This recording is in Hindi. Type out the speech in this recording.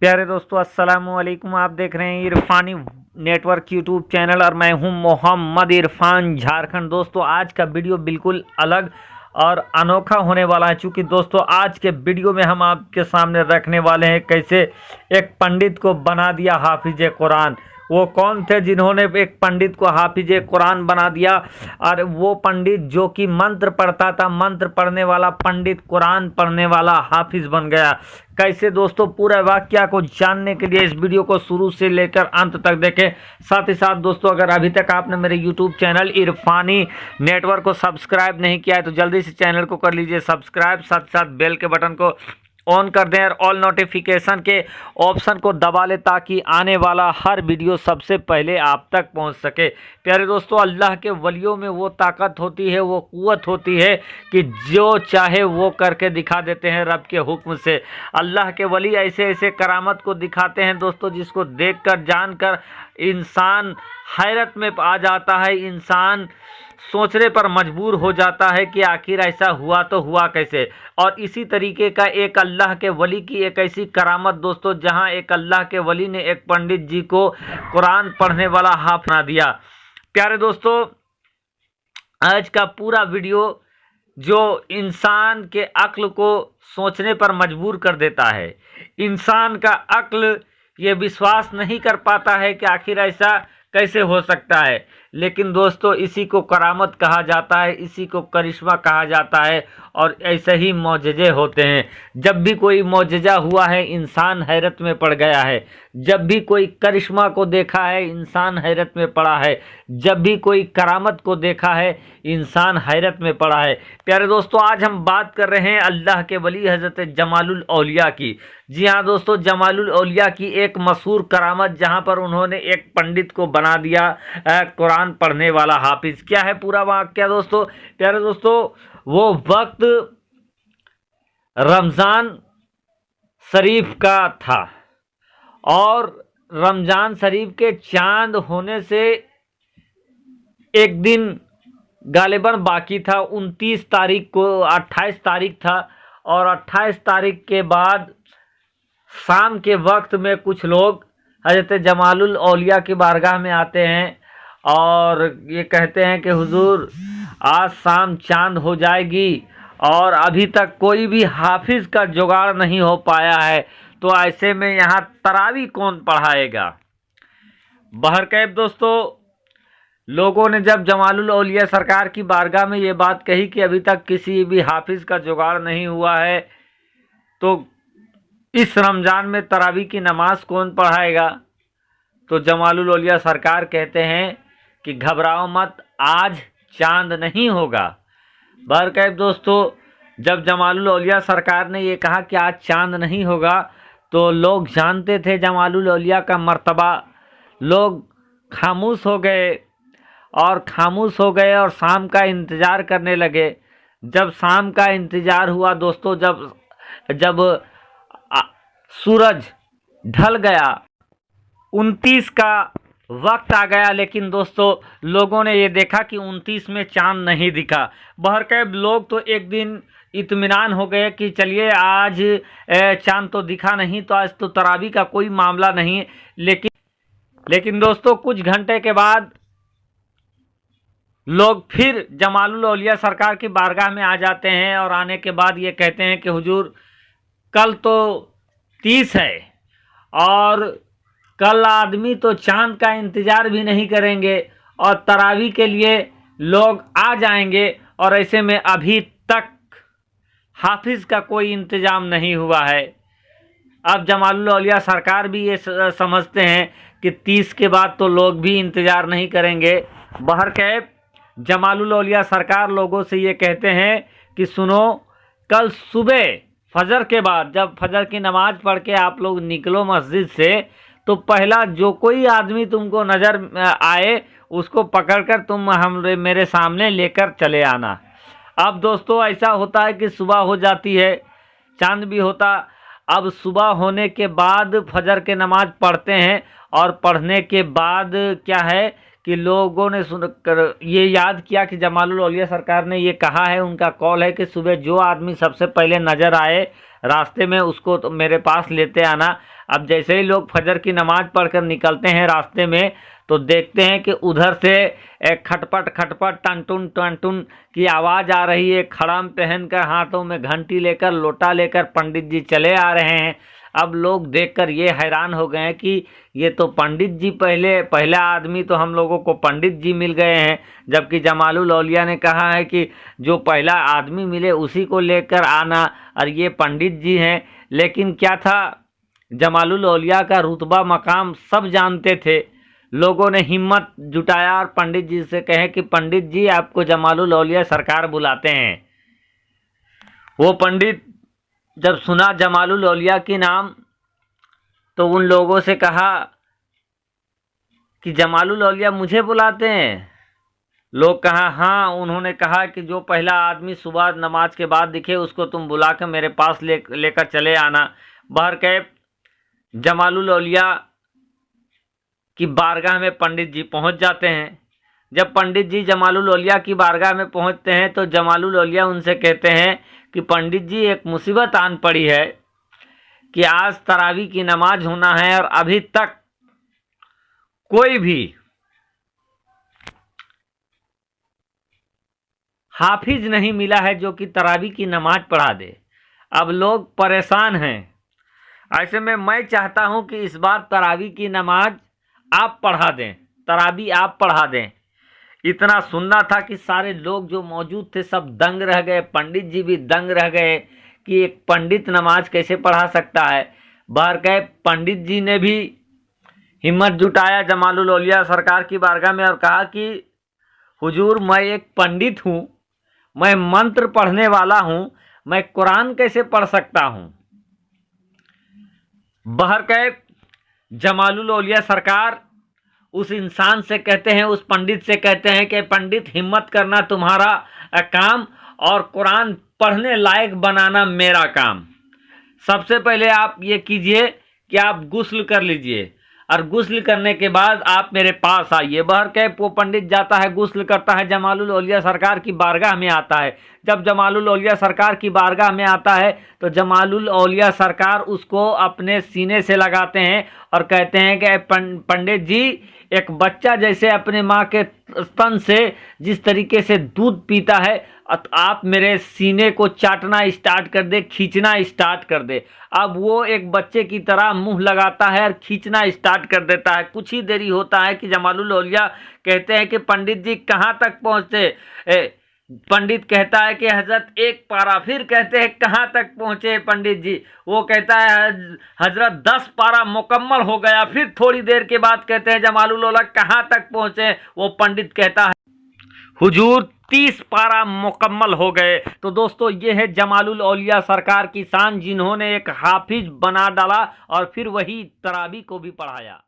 प्यारे दोस्तों, अस्सलाम वालेकुम। आप देख रहे हैं इरफानी नेटवर्क यूट्यूब चैनल और मैं हूं मोहम्मद इरफान झारखंड। दोस्तों, आज का वीडियो बिल्कुल अलग और अनोखा होने वाला है, क्योंकि दोस्तों आज के वीडियो में हम आपके सामने रखने वाले हैं कैसे एक पंडित को बना दिया हाफिज कुरान। वो कौन थे जिन्होंने एक पंडित को हाफिज कुरान बना दिया? और वो पंडित जो कि मंत्र पढ़ता था, मंत्र पढ़ने वाला पंडित कुरान पढ़ने वाला हाफिज बन गया। कैसे दोस्तों, पूरा वाकया को जानने के लिए इस वीडियो को शुरू से लेकर अंत तक देखें। साथ ही साथ दोस्तों, अगर अभी तक आपने मेरे यूट्यूब चैनल इरफानी नेटवर्क को सब्सक्राइब नहीं किया है तो जल्दी से चैनल को कर लीजिए सब्सक्राइब, साथ साथ बेल के बटन को ऑन कर दें और ऑल नोटिफिकेशन के ऑप्शन को दबा लें ताकि आने वाला हर वीडियो सबसे पहले आप तक पहुंच सके। प्यारे दोस्तों, अल्लाह के वलियों में वो ताकत होती है, वो कुव्वत होती है कि जो चाहे वो करके दिखा देते हैं रब के हुक्म से। अल्लाह के वली ऐसे ऐसे करामत को दिखाते हैं दोस्तों, जिसको देखकर जानकर इंसान हैरत में आ जाता है, इंसान सोचने पर मजबूर हो जाता है कि आखिर ऐसा हुआ तो हुआ कैसे। और इसी तरीके का एक अल्लाह के वली की एक ऐसी करामत दोस्तों, जहां एक अल्लाह के वली ने एक पंडित जी को कुरान पढ़ने वाला हाफ बना दिया। प्यारे दोस्तों, आज का पूरा वीडियो जो इंसान के अक्ल को सोचने पर मजबूर कर देता है। इंसान का अक्ल ये विश्वास नहीं कर पाता है कि आखिर ऐसा कैसे हो सकता है, लेकिन दोस्तों इसी को करामत कहा जाता है, इसी को करिश्मा कहा जाता है और ऐसे ही मौजज़े होते हैं। जब भी कोई मौजज़ा हुआ है इंसान हैरत में पड़ गया है, जब भी कोई करिश्मा को देखा है इंसान हैरत में पड़ा है, जब भी कोई करामत को देखा है इंसान हैरत में पड़ा है। प्यारे दोस्तों, आज हम बात कर रहे हैं अल्लाह के वली हज़रत जमालुल औलिया की। जी हाँ दोस्तों, जमालुल औलिया की एक मशहूर करामत, जहाँ पर उन्होंने एक पंडित को बना दिया कुरान पढ़ने वाला हाफिज। क्या है पूरा वाक़या दोस्तों? प्यारे दोस्तों, वो वक्त रमज़ान शरीफ का था और रमज़ान शरीफ के चांद होने से एक दिन गालिबन बाकी था। 29 तारीख को 28 तारीख था और 28 तारीख के बाद शाम के वक्त में कुछ लोग हज़रत जमालुल औलिया की बारगाह में आते हैं और ये कहते हैं कि हुजूर आज शाम चांद हो जाएगी और अभी तक कोई भी हाफिज का जुगाड़ नहीं हो पाया है, तो ऐसे में यहाँ तरावी कौन पढ़ाएगा। बहरकैफ दोस्तों, लोगों ने जब जमालुल औलिया सरकार की बारगाह में ये बात कही कि अभी तक किसी भी हाफिज का जुगाड़ नहीं हुआ है, तो इस रमज़ान में तरावी की नमाज कौन पढ़ाएगा? तो जमालुल औलिया सरकार कहते हैं कि घबराओ मत, आज चांद नहीं होगा। बहरकैफ दोस्तों, जब जमालुल औलिया सरकार ने ये कहा कि आज चांद नहीं होगा, तो लोग जानते थे जमालुल औलिया का मर्तबा। लोग खामोश हो गए और शाम का इंतज़ार करने लगे। जब शाम का इंतज़ार हुआ दोस्तों, जब सूरज ढल गया, 29 का वक्त आ गया, लेकिन दोस्तों लोगों ने ये देखा कि 29 में चांद नहीं दिखा। बहरकैफ लोग तो एक दिन इत्मीनान हो गए कि चलिए आज चांद तो दिखा नहीं, तो आज तो तरावी का कोई मामला नहीं। लेकिन दोस्तों कुछ घंटे के बाद लोग फिर जमालुल औलिया सरकार की बारगाह में आ जाते हैं और आने के बाद ये कहते हैं कि हुजूर कल तो 30 है और कल आदमी तो चांद का इंतज़ार भी नहीं करेंगे और तरावी के लिए लोग आ जाएंगे, और ऐसे में अभी तक हाफिज़ का कोई इंतज़ाम नहीं हुआ है। अब जमालुल औलिया सरकार भी ये समझते हैं कि 30 के बाद तो लोग भी इंतज़ार नहीं करेंगे। बहरकैफ जमालुल औलिया सरकार लोगों से ये कहते हैं कि सुनो, कल सुबह फजर के बाद जब फजर की नमाज़ पढ़ के आप लोग निकलो मस्जिद से, तो पहला जो कोई आदमी तुमको नज़र आए उसको पकड़कर तुम मेरे सामने लेकर चले आना। अब दोस्तों ऐसा होता है कि सुबह हो जाती है, चांद भी होता। अब सुबह होने के बाद फजर के नमाज़ पढ़ते हैं और पढ़ने के बाद क्या है कि लोगों ने सुनकर ये याद किया कि जमालुल औलिया सरकार ने ये कहा है, उनका कॉल है कि सुबह जो आदमी सबसे पहले नज़र आए रास्ते में उसको तो मेरे पास लेते आना। अब जैसे ही लोग फजर की नमाज पढ़कर निकलते हैं रास्ते में, तो देखते हैं कि उधर से एक खटपट खटपट टन टन की आवाज़ आ रही है। खड़ाम पहनकर, हाथों में घंटी लेकर, लोटा लेकर पंडित जी चले आ रहे हैं। अब लोग देखकर ये हैरान हो गए हैं कि ये तो पंडित जी, पहला आदमी तो हम लोगों को पंडित जी मिल गए हैं। जबकि जमालुल औलिया ने कहा है कि जो पहला आदमी मिले उसी को लेकर आना, और ये पंडित जी हैं। लेकिन क्या था, जमालुल औलिया का रुतबा मकाम सब जानते थे। लोगों ने हिम्मत जुटाया और पंडित जी से कहे कि पंडित जी, आपको जमालुल औलिया सरकार बुलाते हैं। वो पंडित जब सुना जमालुल औलिया की नाम, तो उन लोगों से कहा कि जमालुल औलिया मुझे बुलाते हैं? लोग कहा हाँ। उन्होंने कहा कि जो पहला आदमी सुबह नमाज के बाद दिखे उसको तुम बुला कर मेरे पास लेकर चले आना। बहरकैफ जमालुल औलिया की बारगाह में पंडित जी पहुंच जाते हैं। जब पंडित जी जमालुल औलिया की बारगाह में पहुंचते हैं तो जमालुल औलिया उनसे कहते हैं कि पंडित जी, एक मुसीबत आन पड़ी है कि आज तरावी की नमाज होना है और अभी तक कोई भी हाफिज नहीं मिला है जो कि तरावी की नमाज पढ़ा दे। अब लोग परेशान हैं। ऐसे में मैं चाहता हूं कि इस बार तरावी की नमाज आप पढ़ा दें, तरावी आप पढ़ा दें। इतना सुनना था कि सारे लोग जो मौजूद थे सब दंग रह गए। पंडित जी भी दंग रह गए कि एक पंडित नमाज कैसे पढ़ा सकता है। बहरकैफ पंडित जी ने भी हिम्मत जुटाया जमालुल औलिया सरकार की बारगाह में और कहा कि हुजूर, मैं एक पंडित हूँ, मैं मंत्र पढ़ने वाला हूँ, मैं कुरान कैसे पढ़ सकता हूँ। बहरकैफ जमालुल औलिया सरकार उस इंसान से कहते हैं, उस पंडित से कहते हैं कि पंडित, हिम्मत करना तुम्हारा काम और कुरान पढ़ने लायक बनाना मेरा काम। सबसे पहले आप ये कीजिए कि आप गुस्ल कर लीजिए और गुस्ल करने के बाद आप मेरे पास आइए। बहरकैफ वो पंडित जाता है, गुस्ल करता है, जमालुल औलिया सरकार की बारगाह में आता है। जब जमालुल औलिया सरकार की बारगाह में आता है तो जमालुल औलिया सरकार उसको अपने सीने से लगाते हैं और कहते हैं कि पंडित जी, एक बच्चा जैसे अपने माँ के स्तन से जिस तरीके से दूध पीता है, आप मेरे सीने को चाटना स्टार्ट कर दे, खींचना स्टार्ट कर दे। अब वो एक बच्चे की तरह मुंह लगाता है और खींचना स्टार्ट कर देता है। कुछ ही देरी होता है कि जमालुल औलिया कहते हैं कि पंडित जी कहाँ तक पहुँचे। पंडित कहता है कि हजरत एक पारा। फिर कहते हैं कहाँ तक पहुँचे पंडित जी? वो कहता है हजरत 10 पारा मुकम्मल हो गया। फिर थोड़ी देर के बाद कहते हैं जमालुल औलिया कहाँ तक पहुँचे? वो पंडित कहता है हुजूर 30 पारा मुकम्मल हो गए। तो दोस्तों, ये है जमालुल औलिया सरकार की शान, जिन्होंने एक हाफिज बना डाला और फिर वही तरावी को भी पढ़ाया।